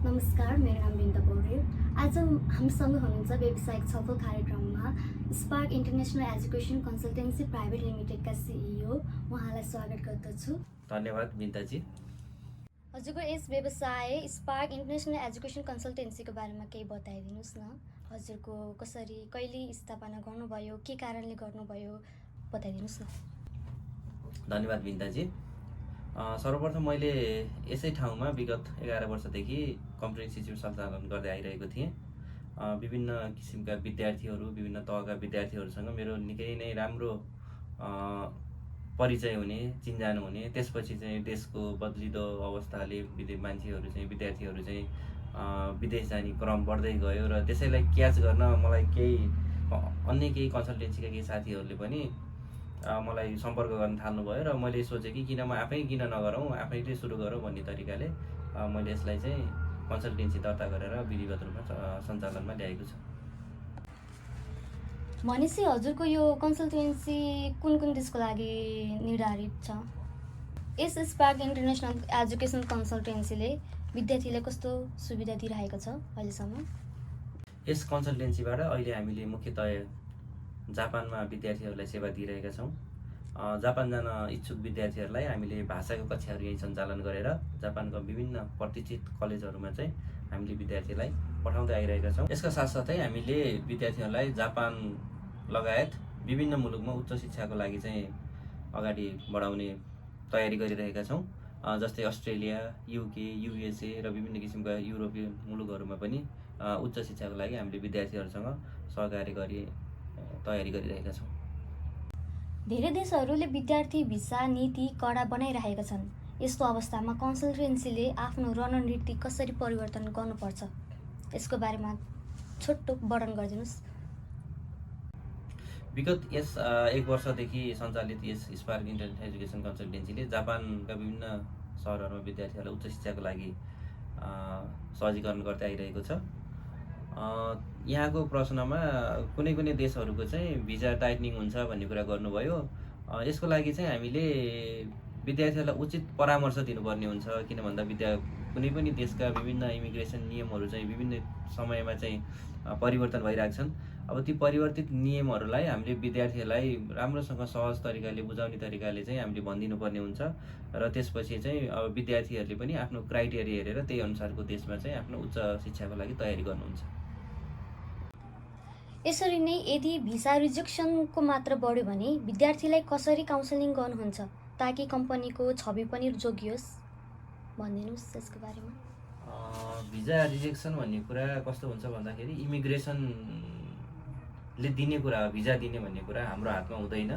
नमस्कार, मेरो नाम बिन्दा पौडेल। आज हामीसँग हुनुहुन्छ व्यावसायिक छलफल कार्यक्रममा spark international education consultancy private लिमिटेडका सिइओ उहाँलाई स्वागत गर्दछु। धन्यवाद बिन्दाजी। हजुरको यस व्यवसाय स्पार्क इन्टरनेसनल एजुकेसन कन्सल्टेन्सीको बारेमा केही बताइदिनुहोस् न। हजुरको कसरी कहिले स्थापना गर्नुभयो, के कारणले गर्नुभयो, बताइदिनुहोस् न। धन्यवाद बिन्दाजी। सर्वप्रथम मैले यसै ठाउँमा विगत 11 वर्षदेखि कम्प्युटर इन्स्टिच्युट सञ्चालन गर्दै आइरहेको थिएँ। विभिन्न किसिमका विद्यार्थीहरू, विभिन्न तहका विद्यार्थीहरूसँग मेरो निकै नै राम्रो परिचय हुने, चिन्जान हुने। त्यसपछि चाहिँ देशको बदलिदो अवस्थाले विद्यार्थीहरू चाहिँ विदेश जाने क्रम बढ्दै गयो र त्यसैलाई क्याच गर्न मलाई अन्य केही कन्सल्टेन्सीका केही साथीहरूले पनि मलाई सम्पर्क गर्न थाल्नुभयो र मैले सोचेँ कि किन नगरौँ, आफैले सुरु गरौँ भन्ने तरिकाले मैले यसलाई चाहिँ कन्सल्टेन्सी दर्ता गरेर विधिवत रूपमा सञ्चालनमा ल्याएको छु। भनेपछि हजुरको यो कन्सल्टेन्सी कुन देशको लागि निर्धारित छ? यस स्पार्क इन्टरनेसनल एजुकेसन कन्सल्टेन्सीले विद्यार्थीलाई कस्तो सुविधा दिइरहेको छ अहिलेसम्म? यस कन्सल्टेन्सीबाट अहिले हामीले मुख्यतया जापानमा विद्यार्थीहरूलाई सेवा दिइरहेका छौँ। जापान जान इच्छुक विद्यार्थीहरूलाई हामीले भाषाको कक्षाहरू यहीँ सञ्चालन गरेर जापानको विभिन्न प्रतिष्ठित कलेजहरूमा चाहिँ हामीले विद्यार्थीलाई पठाउँदै आइरहेका छौँ। यसका साथसाथै हामीले विद्यार्थीहरूलाई जापान लगायत विभिन्न मुलुकमा उच्च शिक्षाको लागि चाहिँ अगाडि बढाउने तयारी गरिरहेका छौँ। जस्तै अस्ट्रेलिया, युके, युएसए र विभिन्न किसिमका युरोपीय मुलुकहरूमा पनि उच्च शिक्षाको लागि हामीले विद्यार्थीहरूसँग सहकार्य तयारी गरिरहेका छौँ। धेरै देशहरूले विद्यार्थी भिसा नीति कडा बनाइरहेका छन्। यस्तो अवस्थामा कन्सल्टेन्सीले आफ्नो रणनीति कसरी परिवर्तन गर्नुपर्छ, यसको बारेमा छोटो वर्णन गरिदिनुहोस्। विगत यस 1 वर्षदेखि सञ्चालित यस स्पार्क इन्टरनेसनल एजुकेसन कन्सल्टेन्सीले जापानका विभिन्न सहरहरूमा विद्यार्थीहरूलाई उच्च शिक्षाको लागि सहजीकरण गर्दै आइरहेको छ। यहाँको प्रश्नमा कुनै देशहरूको चाहिँ भिजा टाइटनिङ हुन्छ भन्ने कुरा गर्नुभयो। यसको लागि चाहिँ हामीले विद्यार्थीहरूलाई उचित परामर्श दिनुपर्ने हुन्छ। किन भन्दा कुनै पनि देशका विभिन्न इमिग्रेसन नियमहरू चाहिँ विभिन्न समयमा चाहिँ परिवर्तन भइरहेका छन्। अब ती परिवर्तित नियमहरूलाई हामीले विद्यार्थीहरूलाई राम्रोसँग सहज तरिकाले बुझाउने तरिकाले चाहिँ हामीले भनिदिनुपर्ने हुन्छ र त्यसपछि चाहिँ अब विद्यार्थीहरूले पनि आफ्नो क्राइटेरिया हेरेर त्यही अनुसारको देशमा चाहिँ आफ्नो उच्च शिक्षाको लागि तयारी गर्नुहुन्छ। यसरी नै यदि भिसा रिजेक्सनको मात्रा बढ्यो भने विद्यार्थीलाई कसरी काउन्सिलिङ गर्नुहुन्छ ताकि कम्पनीको छवि पनि जोगियोस्, भनिदिनुहोस् यसको बारेमा। भिजा रिजेक्सन भन्ने कुरा कस्तो हुन्छ भन्दाखेरि इमिग्रेसनले दिने कुरा हो। भिजा दिने भन्ने कुरा हाम्रो हातमा हुँदैन।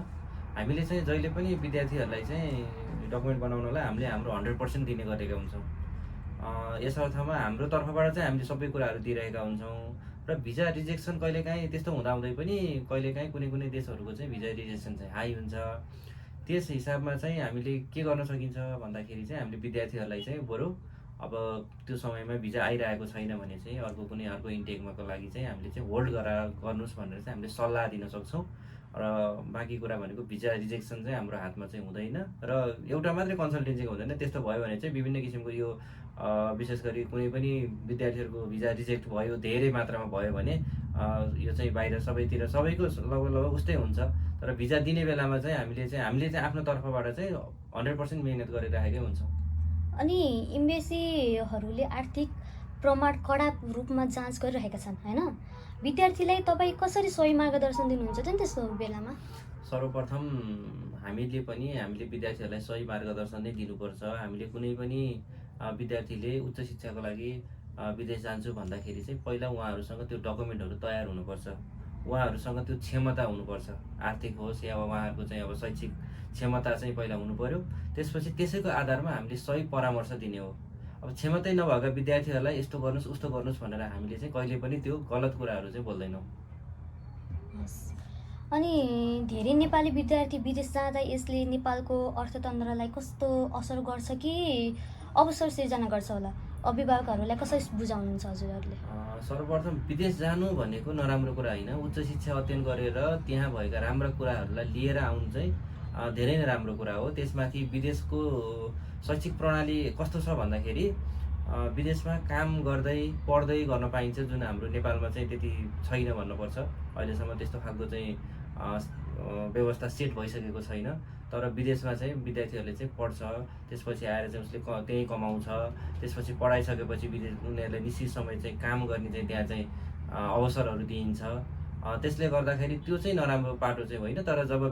हामीले चाहिँ जहिले पनि विद्यार्थीहरूलाई चाहिँ डकुमेन्ट बनाउनलाई हामीले हाम्रो 100% दिने गरेका हुन्छौँ। यस अर्थमा हाम्रो तर्फबाट चाहिँ हामीले सबै कुराहरू दिइरहेका हुन्छौँ र भिजा रिजेक्सन कहिलेकाहीँ त्यस्तो हुँदाहुँदै पनि कहिलेकाहीँ कुनै देशहरूको चाहिँ भिजा रिजेक्सन चाहिँ हाई हुन्छ। त्यस हिसाबमा चाहिँ हामीले के गर्न सकिन्छ भन्दाखेरि चाहिँ हामीले विद्यार्थीहरूलाई चाहिँ बरु अब त्यो समयमा भिजा आइरहेको छैन भने चाहिँ अर्को इन्टेकमाको लागि चाहिँ हामीले चाहिँ होल्ड गर्नुहोस् भनेर चाहिँ हामीले सल्लाह दिन सक्छौँ। र बाँकी कुरा भनेको भिजा रिजेक्सन चाहिँ हाम्रो हातमा चाहिँ हुँदैन र एउटा मात्रै कन्सल्टेन्सीको हुँदैन। त्यस्तो भयो भने चाहिँ विभिन्न किसिमको यो विशेष गरी कुनै पनि विद्यार्थीहरूको भिजा रिजेक्ट भयो, धेरै मात्रामा भयो भने यो चाहिँ बाहिर सबैतिर सबैको लगभग उस्तै हुन्छ। तर भिजा दिने बेलामा चाहिँ हामीले चाहिँ आफ्नो तर्फबाट चाहिँ 100% मेहनत गरिरहेकै हुन्छौँ। अनि एम्बेसीहरूले आर्थिक प्रमाण कडा रूपमा जाँच गरिरहेका छन्, होइन? विद्यार्थीलाई तपाईँ कसरी सही मार्गदर्शन दिनुहुन्छ त त्यस्तो बेलामा? सर्वप्रथम हामीले विद्यार्थीहरूलाई सही मार्गदर्शन नै दिनुपर्छ। हामीले कुनै पनि विद्यार्थीले उच्च शिक्षाको लागि विदेश जान्छु भन्दाखेरि चाहिँ पहिला उहाँहरूसँग त्यो डकुमेन्टहरू तयार हुनुपर्छ। उहाँहरूसँग त्यो क्षमता हुनुपर्छ, आर्थिक होस् या उहाँहरूको चाहिँ अब शैक्षिक क्षमता चाहिँ पहिला हुनु पर्यो। त्यसपछि त्यसैको आधारमा हामीले सही परामर्श दिने हो। अब क्षमतै नभएका विद्यार्थीहरूलाई यस्तो गर्नुहोस् उस्तो गर्नुहोस् भनेर हामीले चाहिँ कहिले पनि त्यो गलत कुराहरू चाहिँ बोल्दैनौँ। अनि धेरै नेपाली विद्यार्थी विदेश जाँदा यसले नेपालको अर्थतन्त्रलाई कस्तो असर गर्छ कि अवसर सिर्जना गर्छ होला? अभिभावकहरूलाई कसरी बुझाउनुहुन्छ हजुरहरूले? सर्वप्रथम विदेश जानु भनेको नराम्रो कुरा होइन। उच्च शिक्षा अध्ययन गरेर त्यहाँ भएका राम्रा कुराहरूलाई लिएर आउनु चाहिँ धेरै नै राम्रो कुरा हो। त्यसमाथि विदेशको शैक्षिक प्रणाली कस्तो छ भन्दाखेरि विदेशमा काम गर्दै पढ्दै गर्न पाइन्छ, जुन हाम्रो नेपालमा चाहिँ त्यति छैन भन्नुपर्छ। अहिलेसम्म त्यस्तो खालको चाहिँ व्यवस्था सेट भइसकेको छैन। तर विदेशमा चाहिँ विद्यार्थीहरूले चाहिँ पढ्छ, त्यसपछि आएर चाहिँ उसले त्यहीँ कमाउँछ, त्यसपछि पढाइसकेपछि उनीहरूलाई निश्चित समय चाहिँ काम गर्ने चाहिँ त्यहाँ चाहिँ अवसरहरू दिइन्छ। त्यसले गर्दाखेरि त्यो चाहिँ नराम्रो पाटो चाहिँ होइन। तर जब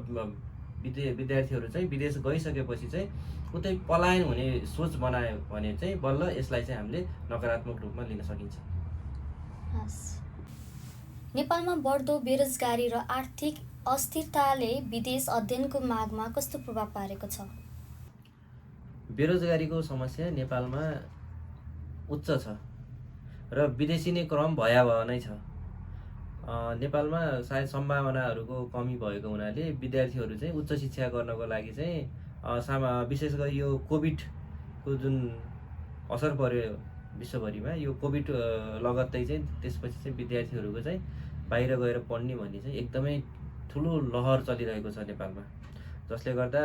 विद्यार्थीहरू चाहिँ विदेश गइसकेपछि चाहिँ उतै पलायन हुने सोच बनायो भने चाहिँ बल्ल यसलाई चाहिँ हामीले नकारात्मक रूपमा लिन सकिन्छ। हस्, नेपालमा बढ्दो बेरोजगारी र आर्थिक अस्थिरताले विदेश अध्ययनको मागमा कस्तो प्रभाव पारेको छ? बेरोजगारीको समस्या नेपालमा उच्च छ र विदेशिने क्रम भयावह नै छ। नेपालमा सायद सम्भावनाहरूको कमी भएको हुनाले विद्यार्थीहरू चाहिँ उच्च शिक्षा गर्नको लागि चाहिँ विशेष गरी यो कोभिडको जुन असर पर्यो विश्वभरिमा, यो कोभिड लगत्तै चाहिँ त्यसपछि चाहिँ विद्यार्थीहरूको चाहिँ बाहिर गएर पढ्ने भन्ने चाहिँ एकदमै ठुलो लहर चलिरहेको छ नेपालमा, जसले गर्दा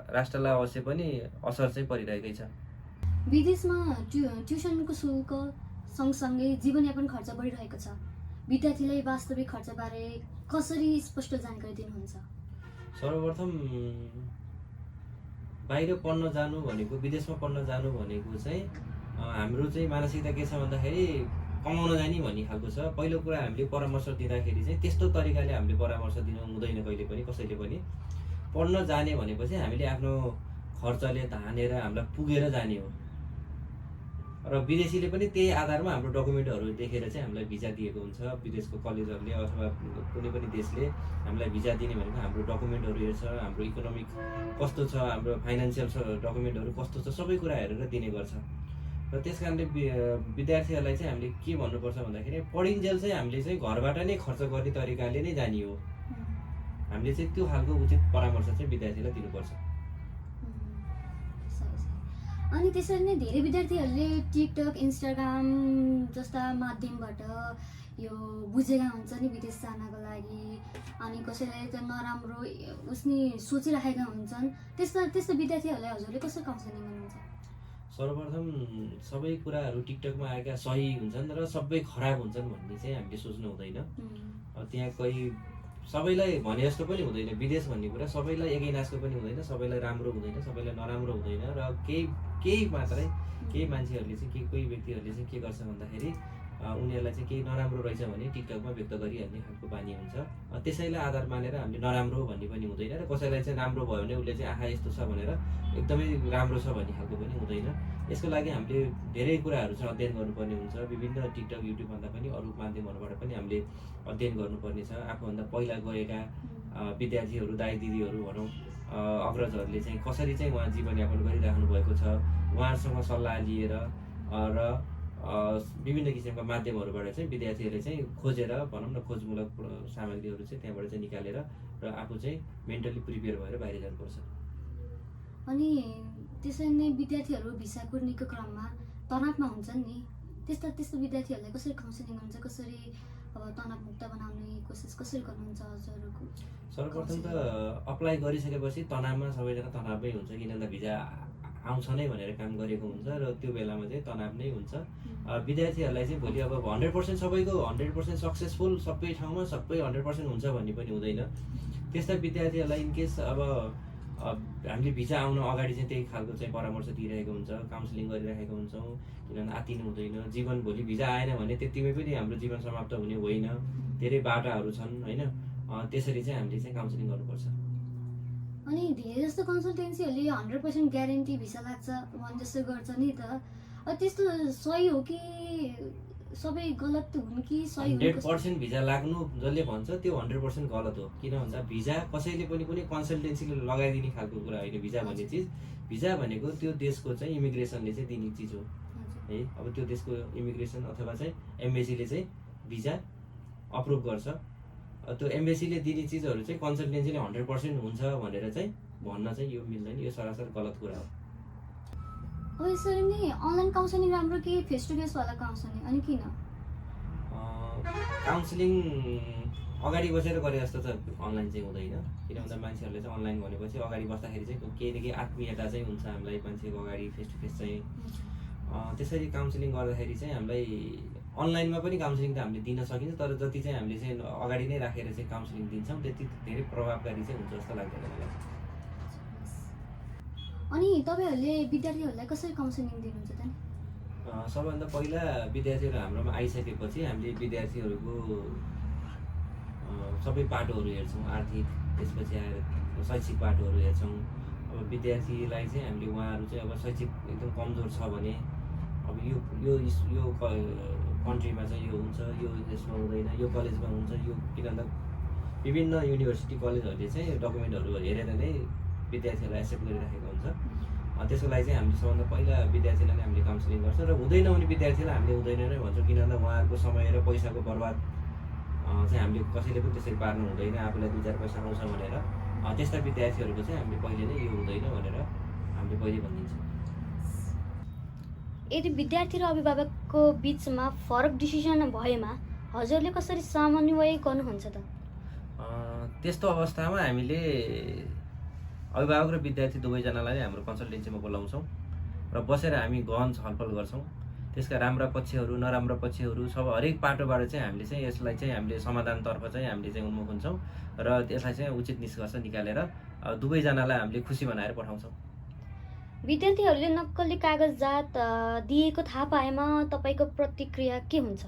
राष्ट्रलाई अवश्य पनि असर चाहिँ परिरहेकै छ। विदेशमा ट्युसनको शुल्क सँगसँगै जीवनयापन खर्च बढिरहेको छ। विद्यार्थीलाई वास्तविक खर्चबारे कसरी स्पष्ट जानकारी दिनुहुन्छ? सर्वप्रथम बाहिर पढ्न जानु भनेको, विदेशमा पढ्न जानु भनेको चाहिँ हाम्रो चाहिँ मानसिकता के छ भन्दाखेरि कमाउन जाने भन्ने खालको छ। पहिलो कुरा हामीले परामर्श दिँदाखेरि चाहिँ त्यस्तो तरिकाले हामीले परामर्श दिनु हुँदैन कहिले पनि कसैले पनि। पढ्न जाने भनेपछि हामीले आफ्नो खर्चले धानेर हामीलाई पुगेर जाने हो र विदेशीले पनि त्यही आधारमा हाम्रो डकुमेन्टहरू देखेर चाहिँ हामीलाई भिजा दिएको हुन्छ। विदेशको कलेजहरूले अथवा कुनै पनि देशले हामीलाई भिजा दिने भनेको हाम्रो डकुमेन्टहरू हेर्छ, हाम्रो इकोनोमिक कस्तो छ, हाम्रो फाइनेन्सियल डकुमेन्टहरू कस्तो छ, सबै कुरा हेरेर दिने गर्छ। र त्यस कारणले विद्यार्थीहरूलाई चाहिँ हामीले के भन्नुपर्छ भन्दाखेरि पढिन्जेल चाहिँ हामीले चाहिँ घरबाट नै खर्च गर्ने तरिकाले नै जाने हो। हामीले चाहिँ त्यो खालको उचित परामर्श चाहिँ विद्यार्थीलाई दिनुपर्छ। अनि त्यसरी नै धेरै विद्यार्थीहरूले टिकटक, इन्स्टाग्राम जस्ता माध्यमबाट यो बुझेका हुन्छ नि विदेश जानको लागि, अनि कसैलाई त नराम्रो उसनी सोचिराखेका हुन्छन्। त्यस्तो विद्यार्थीहरूलाई हजुरले कसरी काउन्सिलिङ गर्नुहुन्छ? सर्वप्रथम सबै कुराहरू टिकटकमा आएका सही हुन्छन् र सबै खराब हुन्छन् भन्ने चाहिँ हामीले सोच्नु हुँदैन। त्यहाँ कोही सबैलाई भने जस्तो पनि हुँदैन। विदेश भन्ने कुरा सबैलाई एकै नासको पनि हुँदैन, सबैलाई राम्रो हुँदैन, सबैलाई नराम्रो हुँदैन। र केही मात्रै केही मान्छेहरूले चाहिँ कोही व्यक्तिहरूले चाहिँ के गर्छ भन्दाखेरि उनीहरूलाई चाहिँ केही नराम्रो रहेछ भने टिकटकमा व्यक्त गरिहाल्ने खालको बानी हुन्छ। त्यसैलाई आधार मानेर हामीले नराम्रो भन्ने पनि हुँदैन र कसैलाई चाहिँ राम्रो भयो भने उसले चाहिँ आहा यस्तो छ भनेर एकदमै राम्रो छ भन्ने खालको पनि हुँदैन। यसको लागि हामीले धेरै कुराहरू चाहिँ अध्ययन गर्नुपर्ने हुन्छ। विभिन्न टिकटक, युट्युबभन्दा पनि अरू माध्यमहरूबाट पनि हामीले अध्ययन गर्नुपर्ने छ। आफूभन्दा पहिला गएका विद्यार्थीहरू, दाइ दिदीहरू भनौँ, अग्रजहरूले चाहिँ कसरी चाहिँ उहाँ जीवनयापन गरिराख्नु भएको छ, उहाँहरूसँग सल्लाह लिएर र विभिन्न किसिमका माध्यमहरूबाट चाहिँ विद्यार्थीहरूले चाहिँ खोजेर भनौँ न खोजमूलक सामग्रीहरू चाहिँ त्यहाँबाट चाहिँ निकालेर र आफू चाहिँ मेन्टली प्रिपेयर भएर बाहिर जानुपर्छ। अनि त्यसरी नै विद्यार्थीहरू भिसा कुर्नेको क्रममा तनावमा हुन्छन् नि, त्यस्तो विद्यार्थीहरूलाई कसरी काउन्सिलिङ गर्नुहुन्छ? कसरी अब तनावमुक्त बनाउने कोसिस कसरी गर्नुहुन्छ हजुरहरूको? सर्वप्रथम त अप्लाई गरिसकेपछि तनावमा सबैजना तनावमै हुन्छ, किनभने भिजा आउँछ नै भनेर काम गरेको हुन्छ र त्यो बेलामा चाहिँ तनाव नै हुन्छ। विद्यार्थीहरूलाई चाहिँ भोलि अब 100% सबैको 100% सक्सेसफुल सबै ठाउँमा सबै 100% हुन्छ भन्ने पनि हुँदैन। त्यस्ता विद्यार्थीहरूलाई इनकेस अब हामीले भिजा आउन अगाडि चाहिँ त्यही खालको चाहिँ परामर्श दिइरहेको हुन्छ, काउन्सिलिङ गरिरहेको हुन्छौँ। किनभने आत्तिनु हुँदैन, जीवन भोलि भिजा आएन भने त्यतिमै पनि हाम्रो जीवन समाप्त हुने होइन, धेरै बाटाहरू छन् होइन। त्यसरी चाहिँ हामीले चाहिँ काउन्सिलिङ गर्नुपर्छ। अनि धेरै जस्तो कन्सल्टेन्सीहरूले 100% ग्यारेन्टी भिसा लाग्छ भन् जस्तो गर्छ नि त, त्यस्तो सही हो कि सबै गलत हुन् कि सही? 100% भिजा लाग्नु जसले भन्छ त्यो 100% गलत हो। किन भन्दा भिजा कसैले पनि कुनै कन्सल्टेन्सीले लगाइदिने खालको कुरा होइन। भिजा भन्ने चिज, भिजा भनेको त्यो देशको चाहिँ इमिग्रेसनले चाहिँ दिने चिज हो है। अब त्यो देशको इमिग्रेसन अथवा चाहिँ एम्बेसीले चाहिँ भिजा अप्रुभ गर्छ। त्यो एम्बेसीले दिने चिजहरू चाहिँ कन्सल्टेन्सीले 100% हुन्छ भनेर चाहिँ भन्न चाहिँ यो मिल्दैन, यो सरासर गलत कुरा हो। अब यसरी नै अनलाइन काउन्सिलिङ राम्रो कि फेस टु फेस वाला काउन्सिलिङ? अनि किन? काउन्सिलिङ अगाडि बसेर गरे जस्तो त अनलाइन चाहिँ हुँदैन। किन भन्दा मान्छेहरूले चाहिँ अनलाइन भनेपछि अगाडि बस्दाखेरि चाहिँ केही न केही आत्मीयता चाहिँ हुन्छ हामीलाई मान्छेको अगाडि फेस टु फेस चाहिँ। त्यसरी काउन्सिलिङ गर्दाखेरि चाहिँ हामीलाई अनलाइनमा पनि काउन्सिलिङ त हामीले दिन सकिन्छ, तर जति चाहिँ हामीले चाहिँ अगाडि नै राखेर चाहिँ काउन्सिलिङ दिन्छौँ त्यति धेरै प्रभावकारी चाहिँ हुन्छ जस्तो लाग्दैन मलाई। अनि तपाईँहरूले विद्यार्थीहरूलाई कसरी काउन्सिलिङ दिनुहुन्छ त नि? सबभन्दा पहिला विद्यार्थीहरू हाम्रोमा आइसकेपछि हामीले विद्यार्थीहरूको सबै पाटोहरू हेर्छौँ, आर्थिक, त्यसपछि आएर शैक्षिक पाटोहरू हेर्छौँ। अब विद्यार्थीलाई चाहिँ हामीले उहाँहरू चाहिँ अब शैक्षिक एकदम कमजोर छ भने अब यो कन्ट्रीमा चाहिँ यो हुन्छ, यो यसमा हुँदैन, यो कलेजमा हुन्छ, यो किन भन्दा विभिन्न युनिभर्सिटी कलेजहरूले चाहिँ डकुमेन्टहरू हेरेर नै विद्यार्थीहरूलाई एक्सेप्ट गरिराखेको हुन्छ। त्यसको लागि चाहिँ हामीले सबभन्दा पहिला विद्यार्थीलाई नै हामीले काउन्सिलिङ गर्छौँ र हुँदैन भने विद्यार्थीलाई हामीले हुँदैन नै भन्छौँ, किन भन्दा उहाँहरूको समय र पैसाको बर्बाद चाहिँ हामीले कसैले पनि त्यसरी पार्नु हुँदैन, आफूलाई 2-4 पैसा आउँछ भनेर। त्यस्ता विद्यार्थीहरूको चाहिँ हामीले पहिले नै यो हुँदैन भनेर हामीले पहिले भनिदिन्छौँ। यदि विद्यार्थी र अभिभावकको बिचमा फरक डिसिजन भएमा हजुरले कसरी समन्वय गर्नुहुन्छ त? त्यस्तो अवस्थामा हामीले अभिभावक र विद्यार्थी दुवैजनालाई नै हाम्रो कन्सल्टेन्सीमा बोलाउँछौँ र बसेर हामी गहन छलफल गर्छौँ। त्यसका राम्रा पक्षहरू, नराम्रा पक्षहरू सब हरेक पाटोबाट चाहिँ हामीले चाहिँ यसलाई चाहिँ हामीले समाधानतर्फ चाहिँ हामीले चाहिँ उन्मुख हुन्छौँ र त्यसलाई चाहिँ उचित निष्कर्ष निकालेर दुवैजनालाई हामीले खुसी बनाएर पठाउँछौँ। विद्यार्थीहरूले नक्कली कागजात दिएको थाहा पाएमा तपाईँको प्रतिक्रिया के हुन्छ?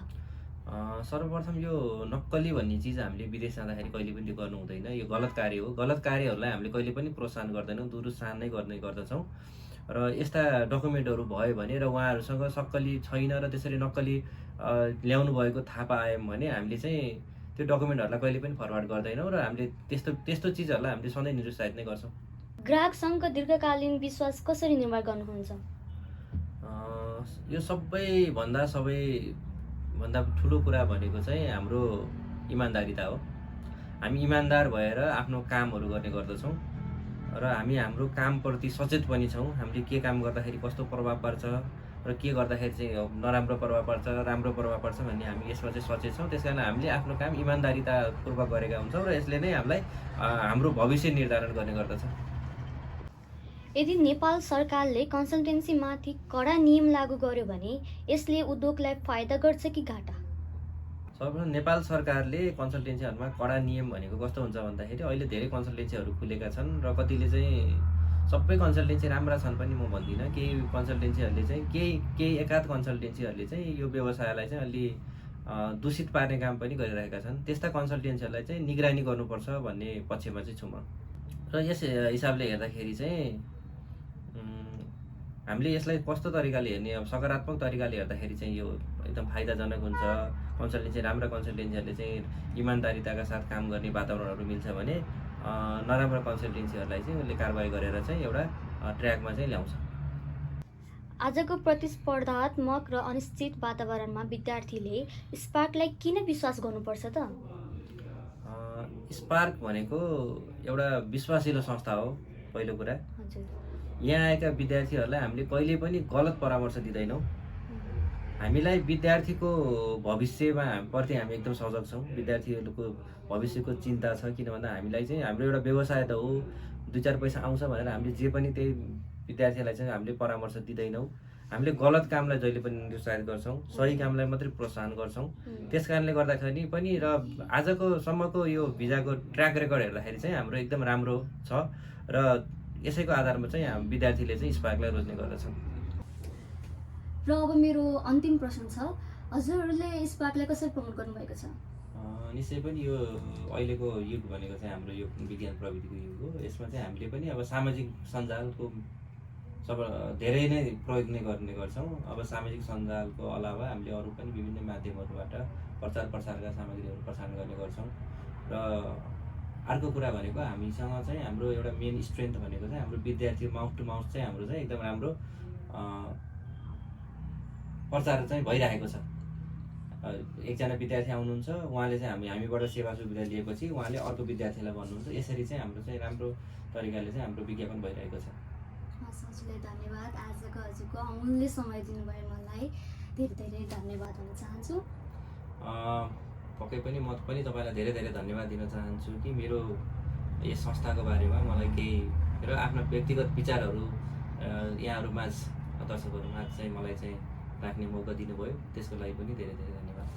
सर्वप्रथम यो नक्कली भन्ने चिज हामीले विदेश जाँदाखेरि कहिले पनि त्यो गर्नु हुँदैन, यो गलत कार्य हो। गलत कार्यहरूलाई हामीले कहिले पनि प्रोत्साहन गर्दैनौँ, दुरुत्साहन नै गर्ने गर्दछौँ। र यस्ता डकुमेन्टहरू भयो भने र उहाँहरूसँग सक्कली छैन र त्यसरी नक्कली ल्याउनु भएको थाहा पायौँ भने हामीले चाहिँ त्यो डकुमेन्टहरूलाई कहिले पनि फरवर्ड गर्दैनौँ र हामीले त्यस्तो चिजहरूलाई हामीले सधैँ निरुत्साहित नै गर्छौँ। ग्राहकसँग दीर्घकालीन विश्वास कसरी निर्माण गर्नुहुन्छ? यो सबैभन्दा ठुलो कुरा भनेको चाहिँ हाम्रो इमान्दारिता हो। हामी इमान्दार भएर आफ्नो कामहरू गर्ने गर्दछौँ र हामी हाम्रो कामप्रति सचेत पनि छौँ। हामीले के काम गर्दाखेरि कस्तो प्रभाव पर्छ र के गर्दाखेरि चाहिँ नराम्रो प्रभाव पर्छ, राम्रो प्रभाव पर्छ भन्ने हामी यसमा चाहिँ सचेत छौँ। त्यस कारण हामीले आफ्नो काम इमान्दारितापूर्वक गरेका हुन्छौँ र यसले नै हामीलाई हाम्रो भविष्य निर्धारण गर्ने गर्दछ। यदि नेपाल सरकारले कन्सल्टेन्सीमाथि कडा नियम लागू गर्यो भने यसले उद्योगलाई फाइदा गर्छ कि घाटा? सर्वप्रथम नेपाल सरकारले कन्सल्टेन्सीहरूमा कडा नियम भनेको कस्तो हुन्छ भन्दाखेरि अहिले धेरै कन्सल्टेन्सीहरू खुलेका छन् र कतिले चाहिँ सबै कन्सल्टेन्सी राम्रा छन् पनि म भन्दिनँ। केही कन्सल्टेन्सीहरूले चाहिँ केही एकाध कन्सल्टेन्सीहरूले चाहिँ यो व्यवसायलाई चाहिँ अलि दूषित पार्ने काम पनि गरिरहेका छन्। त्यस्ता कन्सल्टेन्सीहरूलाई चाहिँ निगरानी गर्नुपर्छ भन्ने पक्षमा चाहिँ छु म। र यस हिसाबले हेर्दाखेरि चाहिँ हामीले यसलाई कस्तो तरिकाले हेर्ने, अब सकारात्मक तरिकाले हेर्दाखेरि चाहिँ यो एकदम फाइदाजनक हुन्छ। कन्सल्टेन्सी राम्रा कन्सल्टेन्सीहरूले चाहिँ इमान्दारिताका साथ काम गर्ने वातावरणहरू मिल्छ भने नराम्रा कन्सल्टेन्सीहरूलाई चाहिँ उसले कारबाही गरेर चाहिँ एउटा ट्र्याकमा चाहिँ ल्याउँछ। आजको प्रतिस्पर्धात्मक र अनिश्चित वातावरणमा विद्यार्थीले स्पार्कलाई किन विश्वास गर्नुपर्छ त? स्पार्क भनेको एउटा विश्वासिलो संस्था हो पहिलो कुरा। हजुर, यहाँ आएका विद्यार्थीहरूलाई हामीले कहिले पनि गलत परामर्श दिँदैनौँ। हामीलाई विद्यार्थीको भविष्यमा प्रति हामी एकदम सजग छौँ। विद्यार्थीहरूको भविष्यको चिन्ता छ, किन भन्दा हामीलाई चाहिँ हाम्रो एउटा व्यवसाय त हो, 2-4 पैसा आउँछ भनेर हामीले जे पनि त्यही विद्यार्थीलाई चाहिँ हामीले परामर्श दिँदैनौँ। हामीले गलत कामलाई जहिले पनि निरुत्साहित गर्छौँ, सही कामलाई मात्रै प्रोत्साहन गर्छौँ। त्यस कारणले गर्दाखेरि पनि र आजको सम्मको यो भिजाको ट्र्याक रेकर्ड हेर्दाखेरि चाहिँ हाम्रो एकदम राम्रो छ र यसैको आधारमा चाहिँ हामी विद्यार्थीले चाहिँ स्पार्कलाई रोज्ने गर्दछन्। र अब मेरो अन्तिम प्रश्न छ, हजुरहरूले स्पार्कलाई कसरी प्रमोट गर्नुभएको छ? निश्चय पनि यो अहिलेको युग भनेको चाहिँ हाम्रो यो विज्ञान प्रविधिको युग हो। यसमा चाहिँ हामीले पनि अब सामाजिक सञ्जालको धेरै नै प्रयोग नै गर्ने गर्छौँ। अब सामाजिक सञ्जालको अलावा हामीले अरू पनि विभिन्न माध्यमहरूबाट प्रचार प्रसारका सामग्रीहरू प्रसारण गर्ने गर्छौँ। र अर्को कुरा भनेको हामीसँग चाहिँ हाम्रो एउटा मेन स्ट्रेन्थ भनेको चाहिँ हाम्रो विद्यार्थी माउथ टु माउथ चाहिँ हाम्रो चाहिँ एकदम राम्रो प्रचार चाहिँ भइरहेको छ। एकजना विद्यार्थी आउनुहुन्छ, उहाँले चाहिँ हामीबाट सेवा सुविधा लिएपछि उहाँले अर्को विद्यार्थीलाई भन्नुहुन्छ। यसरी चाहिँ हाम्रो चाहिँ राम्रो तरिकाले चाहिँ हाम्रो विज्ञापन भइरहेको छ। हजुरलाई धन्यवाद। आजको हजुरको अमूल्य समय दिनुभयो, मलाई धेरै धेरै धन्यवाद भन्न चाहन्छु। पक्कै पनि म पनि तपाईँलाई धेरै धेरै धन्यवाद दिन चाहन्छु कि मेरो यस संस्थाको बारेमा मलाई केही र आफ्ना व्यक्तिगत विचारहरू यहाँहरूमा दर्शकहरूमा चाहिँ मलाई चाहिँ राख्ने मौका दिनुभयो, त्यसको लागि पनि धेरै धेरै धन्यवाद।